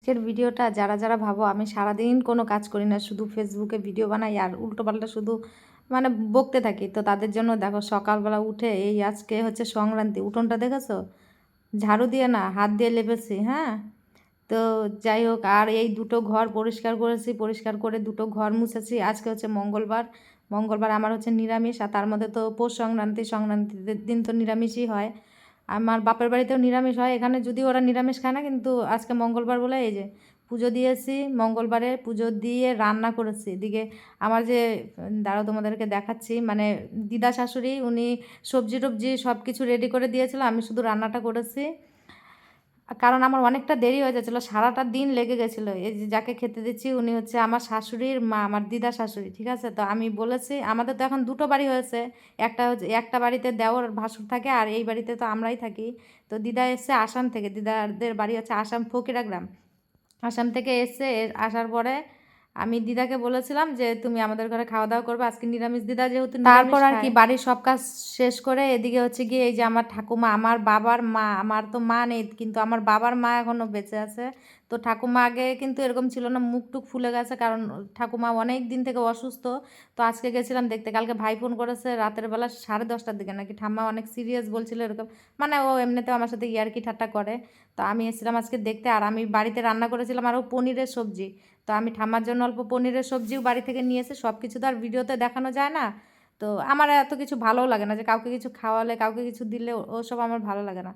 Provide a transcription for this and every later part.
আজকের ভিডিওটা যারা যারা ভাবো আমি সারাদিন কোনো কাজ করি না, শুধু ফেসবুকে ভিডিও বানাই আর উল্টোপাল্টা শুধু মানে বকতে থাকি, তো তাদের জন্য দেখো সকালবেলা উঠে এই আজকে হচ্ছে সংক্রান্তি, উঠোনটা দেখেছো ঝাড়ু দিয়ে না হাত দিয়ে লেপেছি। হ্যাঁ, তো যাই হোক, আর এই দুটো ঘর পরিষ্কার করেছি, পরিষ্কার করে দুটো ঘর মুছেছি। আজকে হচ্ছে মঙ্গলবার, মঙ্গলবার আমার হচ্ছে নিরামিষ, আর তার মধ্যে তো পৌষ সংক্রান্তি, সংক্রান্তির দিন তো নিরামিষই হয়। আমার বাপের বাড়িতেও নিরামিষ হয়, এখানে যদিও ওরা নিরামিষ খায় না, কিন্তু আজকে মঙ্গলবার বলে এই যে পুজো দিয়েছি, মঙ্গলবারে পুজো দিয়ে রান্না করেছি। এদিকে আমার যে দাঁড়াও তোমাদেরকে দেখাচ্ছি, মানে দিদা শাশুড়ি উনি সবজি টবজি সব কিছু রেডি করে দিয়েছিল, আমি শুধু রান্নাটা করেছি। কারণ আমার অনেকটা দেরি হয়ে যাচ্ছিলো, সারাটা দিন লেগে গেছিলো। এই যে যাকে খেতে দিচ্ছি উনি হচ্ছে আমার শাশুড়ির মা, আমার দিদা শাশুড়ি, ঠিক আছে। তো আমি বলেছি আমাদের তো এখন দুটো বাড়ি হয়েছে, একটা হচ্ছে একটা বাড়িতে দেওর ভাসুর থাকে আর এই বাড়িতে তো আমরাই থাকি। তো দিদা এসছে আসাম থেকে, দিদাদের বাড়ি হচ্ছে আসাম ফকিরা গ্রাম। আসাম থেকে এসে আসার পরে আমি দিদাকে বলেছিলাম যে তুমি আমাদের ঘরে খাওয়া দাওয়া করবে আজকে নিরামিষ, দিদা যেহেতু তারপর আর কি বাড়ির সব কাজ শেষ করে এদিকে হচ্ছে গিয়ে এই যে আমার ঠাকুমা, আমার বাবার মা, আমার তো মা নেই কিন্তু আমার বাবার মা এখনো বেঁচে আছে। তো ঠাকুমা আগে কিন্তু এরকম ছিল না, মুখ টুক ফুলে গেছে, কারণ ঠাকুমা অনেক দিন থেকে অসুস্থ। তো আজকে গেছিলাম দেখতে, কালকে ভাই ফোন করেছে রাতের বেলা 10:30টার দিকে, নাকি ঠাম্মা অনেক সিরিয়াস বলছিল এরকম, মানে ও এমনিতেও আমার সাথে ইয়ার্কি ঠাট্টা করে। তো আমি এসেছিলাম আজকে দেখতে, আর আমি বাড়িতে রান্না করেছিলাম আরও পনিরের সবজি। তো আমি ঠাম্মার জন্য অল্প পনিরের সবজিও বাড়ি থেকে নিয়ে এসে, সব কিছু তো আর ভিডিওতে দেখানো যায় না। তো আমার এত কিছু ভালোও লাগে না যে কাউকে কিছু খাওয়ালে, কাউকে কিছু দিলে ওসব আমার ভালো লাগে না।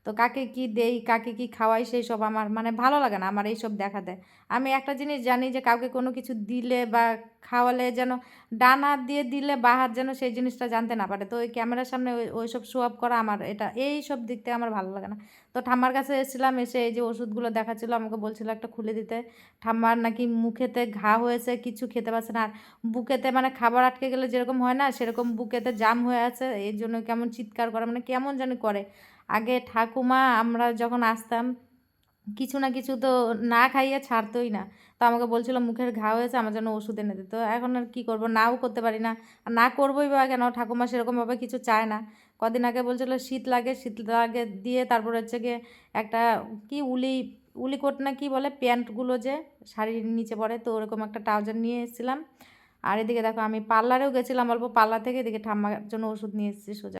তো কাকে কি দেই, কাকে কি খাওয়াই, সেই সব আমার মানে ভালো লাগে না আমার এইসব দেখাতে। আমি একটা জিনিস জানি যে কাউকে কোনো কিছু দিলে বা খাওয়ালে যেন ডান হাত দিয়ে দিলে বাঁ হাত যেন সেই জিনিসটা জানতে না পারে। তো ওই ক্যামেরার সামনে ওইসব শো অফ করা আমার এটা এই সব দিক থেকে আমার ভালো লাগে না। তো ঠাম্মার কাছে এসেছিলাম, এসে এই যে ওষুধগুলো দেখাচ্ছিলো, আমাকে বলছিল একটা খুলে দিতে। ঠাম্মার নাকি মুখেতে ঘা হয়েছে, কিছু খেতে পারছে না, আর বুকেতে মানে খাবার আটকে গেলে যেরকম হয় না সেরকম বুকেতে জাম হয়ে আছে, এই জন্য কেমন চিৎকার করে, মানে কেমন জানি করে। আগে ঠাকুমা আমরা যখন আসতাম কিছু না কিছু তো না খাইয়ে ছাড়তোই না। তো আমাকে বলছিল মুখের ঘা হয়েছে, আমার জন্য ওষুধ এনে দিত। এখন আর কী করবো, নাও করতে পারি না, আর না করবোই বা কেন, ঠাকুমা সেরকমভাবে কিছু চায় না। কদিন আগে বলছিল শীত লাগে, শীত লাগে দিয়ে তারপর হচ্ছে গিয়ে একটা কি উলি উলি কোট না কি বলে, প্যান্টগুলো যে শাড়ির নিচে পরে, তো ওরকম একটা ট্রাউজার নিয়ে এসেছিলাম। আর এদিকে দেখো আমি পার্লারেও গেছিলাম অল্প, পার্লার থেকে এদিকে ঠাম্মার জন্য ওষুধ নিয়ে এসেছি সোজা।